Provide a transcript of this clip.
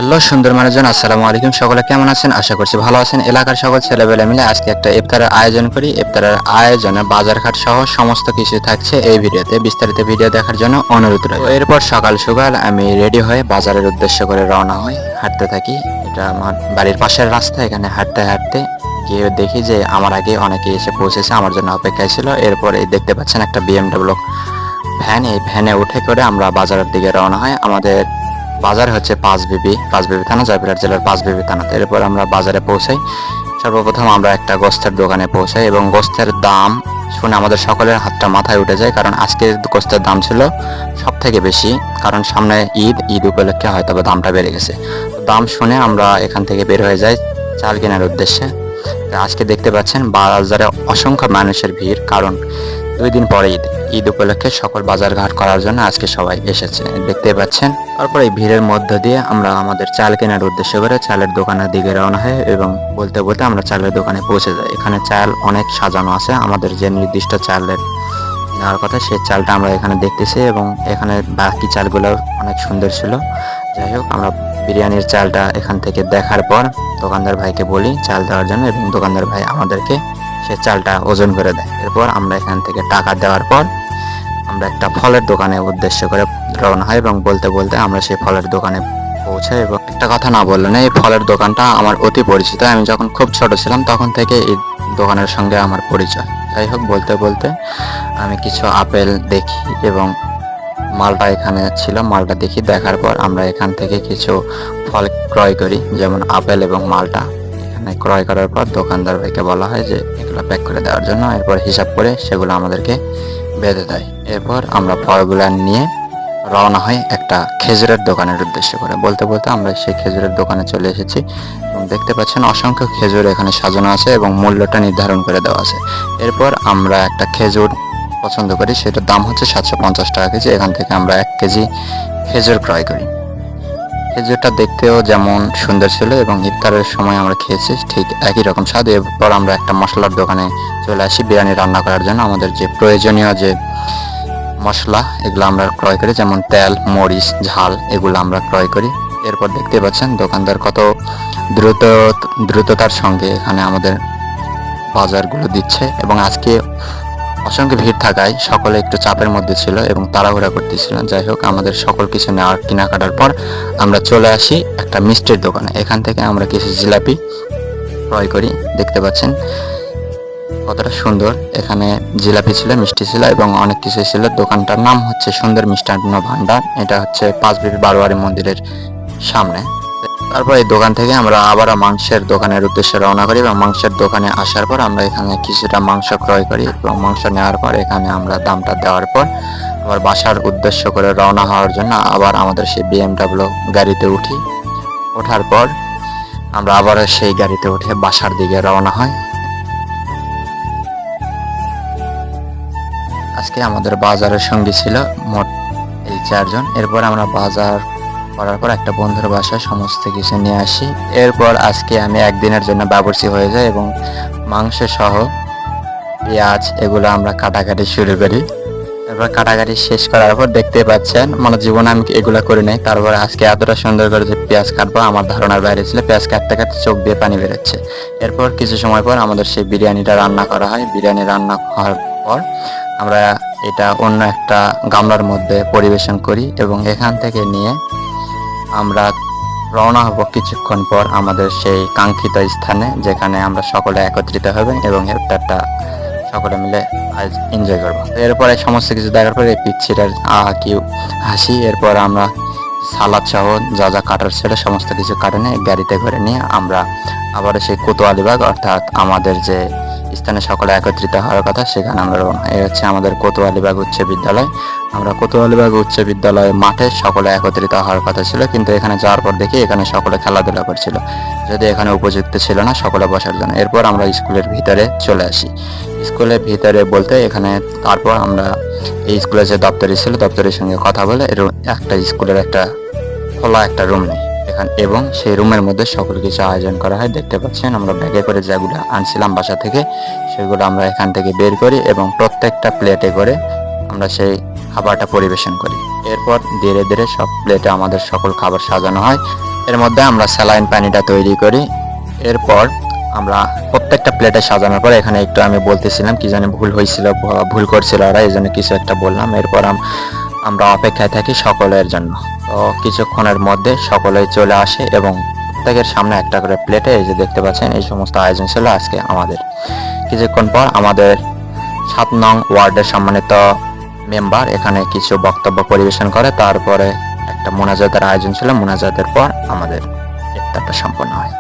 Hello সুন্দর মানুষজন, আসসালামু আলাইকুম। সকলে কেমন আছেন? আশা করছি ভালো আছেন। এলাকার সকল ছেলেবেলে মিলে আজকে একটা ইফতারের আয়োজন করি। ইফতারের আয়োজনে বাজারঘাট সহ সমস্ত কিছু থাকছে এই ভিডিওতে। বিস্তারিত ভিডিও দেখার জন্য অনুরোধ রইল। এরপর সকাল সকাল আমি রেডি হয়ে বাজারের উদ্দেশ্য করে রওনা হই। হাঁটতে থাকি। এটা আমার বাড়ির পাশের রাস্তা। এখানে হাঁটতে হাঁটতে গিয়ে দেখি যে আমার আগে অনেকে এসে পৌঁছেছে, আমার জন্য অপেক্ষায় ছিল। এরপর এই দেখতে পাচ্ছেন একটা BMW ভ্যান। এই ভ্যানে উঠে করে আমরা বাজারের দিকে রওনা হয়। আমাদের বাজার হচ্ছে পাঁচবিবি থানা, জয়পুরহাট জেলার পাঁচবিবি থানাতে। এরপর আমরা বাজারে পৌঁছাই। সর্বপ্রথম আমরা একটা গোস্তের দোকানে পৌঁছাই এবং গোস্তের দাম শুনে আমাদের সকলের হাতটা মাথায় উঠে যায়, কারণ আজকে গোস্তের দাম ছিল সব থেকে বেশি। কারণ সামনে ঈদ উপলক্ষে হয়তো দামটা বেড়ে গেছে। দাম শুনে আমরা এখান থেকে বের হয়ে যাই চাল কেনার উদ্দেশ্যে। আজকে দেখতে পাচ্ছেন বাজারে অসংখ্য মানুষের ভিড়, কারণ 2 দিন পরে ঈদ উপলক্ষে সকল বাজার ঘাট করার জন্য আজকে সবাই এসেছে, দেখতে পাচ্ছেন। তারপর এই ভিড়ের মধ্য দিয়ে আমরা আমাদের চাল কেনার উদ্দেশ্য করে চালের দোকানের দিকে রওনা হয় এবং বলতে বলতে আমরা চালের দোকানে পৌঁছে যাই। এখানে চাল অনেক সাজানো আছে। আমাদের যে নির্দিষ্ট চালের নেওয়ার কথা সেই চালটা আমরা এখানে দেখতেছি এবং এখানে বাকি চালগুলো অনেক সুন্দর ছিল। যাই হোক, আমরা বিরিয়ানির চালটা এখান থেকে দেখার পর দোকানদার ভাইকে বলি চাল দেওয়ার জন্য এবং দোকানদার ভাই আমাদেরকে সে চালটা ওজন করে দেয়। এরপর আমরা এখান থেকে টাকা দেওয়ার পর আমরা একটা ফলের দোকানে উদ্দেশ্য করে রওনা হয় এবং বলতে বলতে আমরা সেই ফলের দোকানে পৌঁছাই। এবং একটা কথা না বললে না, এই ফলের দোকানটা আমার অতি পরিচিত। আমি যখন খুব ছোট ছিলাম তখন থেকে এই দোকানের সঙ্গে আমার পরিচয়। যাই হোক, বলতে বলতে আমি কিছু আপেল দেখি এবং মালটা এখানে ছিল, মালটা দেখি। দেখার পর আমরা এখান থেকে কিছু ফল ক্রয় করি, যেমন আপেল এবং মালটা। এখানে ক্রয় করার পর দোকানদার ভাইকে বলা হয় যে এগুলো প্যাক করে দেওয়ার জন্য। এরপর হিসাব করে সেগুলো আমাদেরকে বেঁধে দেয়। এরপর আমরা ফলগুলো নিয়ে রওনা হয় একটা খেজুরের দোকানের উদ্দেশ্য করে। বলতে বলতে আমরা সেই খেজুরের দোকানে চলে এসেছি এবং দেখতে পাচ্ছেন অসংখ্য খেজুর এখানে সাজানো আছে এবং মূল্যটা নির্ধারণ করে দেওয়া আছে। এরপর আমরা একটা খেজুর পছন্দ করি, সেটার দাম হচ্ছে 750 টাকা কেজি। এখান থেকে আমরা 1 কেজি খেজুর ক্রয় করি। খেজুরটা দেখতেও যেমন সুন্দর ছিল এবং ইফতারের সময় আমরা খেয়েছি ঠিক একই রকম স্বাদ। এরপর আমরা একটা মশলার দোকানে চলে আসি বিরিয়ানি রান্না করার জন্য। আমাদের যে প্রয়োজনীয় যে মশলা এগুলো আমরা ক্রয় করি, যেমন তেল, মরিচ, ঝাল, এগুলো আমরা ক্রয় করি। এরপর দেখতে পাচ্ছেন দোকানদার কত দ্রুততার সঙ্গে এখানে আমাদের বাজারগুলো দিচ্ছে এবং আজকে অসংখ্য ভিড় থাকায় সকলে একটু চাপের মধ্যে ছিল এবং তাড়াহুড়া করতেছিলেন। যাই হোক, আমাদের সকল কিছু নেওয়ার কেনাকাটার পর আমরা চলে আসি একটা মিষ্টির দোকানে। এখান থেকে আমরা কিছু জিলাপি ক্রয় করি। দেখতে পাচ্ছেন কতটা সুন্দর এখানে জিলাপি ছিল, মিষ্টি ছিল এবং অনেক কিছু ছিল। দোকানটার নাম হচ্ছে সুন্দর মিষ্টান্ন ভান্ডার। এটা হচ্ছে পাঁচবিবি বারোয়ারি মন্দিরের সামনে। তারপর এই দোকান থেকে আমরা আবারও মাংসের দোকানের উদ্দেশ্যে রওনা করি এবং মাংসের দোকানে আসার পর আমরা এখানে কিছুটা মাংস ক্রয় করি এবং মাংস নেওয়ার পর এখানে আমরা দামটা দেওয়ার পর আবার বাসার উদ্দেশ্য করে রওনা হওয়ার জন্য আবার আমাদের সেই BMW গাড়িতে উঠি। ওঠার পর আমরা আবারও সেই গাড়িতে উঠে বাসার দিকে রওনা হয়। আজকে আমাদের বাজারের সঙ্গী ছিল মোট এই 4 জন। এরপর আমরা বাজার করার পর একটা বন্ধুর বাসায় সমস্ত কিছু নিয়ে আসি। এরপর আজকে আমি একদিনের জন্য বাবুর্চি হয়ে যাই এবং মাংস সহ পেঁয়াজ এগুলো আমরা কাটাকাটি শুরু করি। এরপর কাটাকাটি শেষ করার পর দেখতে পাচ্ছেন মানে জীবনে আমি এগুলো করি নাই। তারপরে আজকে এতটা সুন্দর করে যে পেঁয়াজ কাটবো আমার ধারণার বাইরে ছিল। পেঁয়াজ কাটতে কাটতে চোখ দিয়ে পানি বেরোচ্ছে। এরপর কিছু সময় পর আমাদের সেই বিরিয়ানিটা রান্না করা হয়। বিরিয়ানি রান্না হওয়ার পর আমরা এটা অন্য একটা গামলার মধ্যে পরিবেশন করি এবং এখান থেকে নিয়ে আমরা রওনা হব কিছুক্ষণ পর আমাদের সেই কাঙ্ক্ষিত স্থানে, যেখানে আমরা সকলে একত্রিত হবেন এবং ইফতারটা সকলে মিলে আজ এনজয় করবো। এরপরে সমস্ত কিছু দেখার পরে পিচ্ছিটার কি হাসি। এরপর আমরা সালাদ সহ যা যা কাটার ছিল সমস্ত কিছু কাটে নিয়ে গাড়িতে করে নিয়ে আমরা আবার সেই কোতোয়ালিবাগ অর্থাৎ আমাদের যে স্থানে সকলে একত্রিত হওয়ার কথা সেখানে আমরা রওনা। এই হচ্ছে আমাদের কোতোয়ালিবাগ উচ্চ বিদ্যালয়। আমরা কোতোয়ালিবাগ উচ্চ বিদ্যালয় মাঠে সকলে একত্রিত হওয়ার কথা ছিল, কিন্তু এখানে যাওয়ার পর দেখি এখানে সকলে খেলাধুলা করছিল, যদি এখানে উপযুক্ত ছিল না সকলে বসার জন্য। এরপর আমরা স্কুলের ভিতরে চলে আসি। স্কুলের ভিতরে বলতে এখানে তারপর আমরা এই স্কুলের যে দপ্তরি ছিল দপ্তরির সঙ্গে কথা বলে একটা স্কুলের একটা খোলা একটা রুম নেই এখানে এবং সেই রুমের মধ্যে সকল কিছু আয়োজন করা হয়। দেখতে পাচ্ছেন আমরা ব্যাগে করে যেগুলো আনছিলাম বাসা থেকে সেগুলো আমরা এখান থেকে বের করি এবং প্রত্যেকটা প্লেটে করে আমরা সেই খাবারটা পরিবেশন করি। এরপর ধীরে ধীরে সব প্লেটে আমাদের সকল খাবার সাজানো হয়। এর মধ্যে আমরা স্যালাইন পানিটা তৈরি করি। এরপর আমরা প্রত্যেকটা প্লেটে সাজানোর পর এখানে একটু আমি বলতেছিলাম কি জানি ভুল হয়েছিল, ভুল করছিল ওরা, এই জন্য কিছু একটা বললাম। এরপর আমরা অপেক্ষায় থাকি সকলের জন্য। তো কিছুক্ষণের মধ্যে সকলেই চলে আসে এবং প্রত্যেকের সামনে একটা করে প্লেটে এই যে দেখতে পাচ্ছেন এই সমস্ত আয়োজন ছিল আজকে আমাদের। কিছুক্ষণ পর আমাদের 7 নং ওয়ার্ডের সম্মানিত মেম্বার এখানে কিছু বক্তব্য পরিবেশন করে, তারপরে একটা মোনাজাতের আয়োজন ছিল। মোনাজাতের পর আমাদের ইফতারটা সম্পন্ন হয়।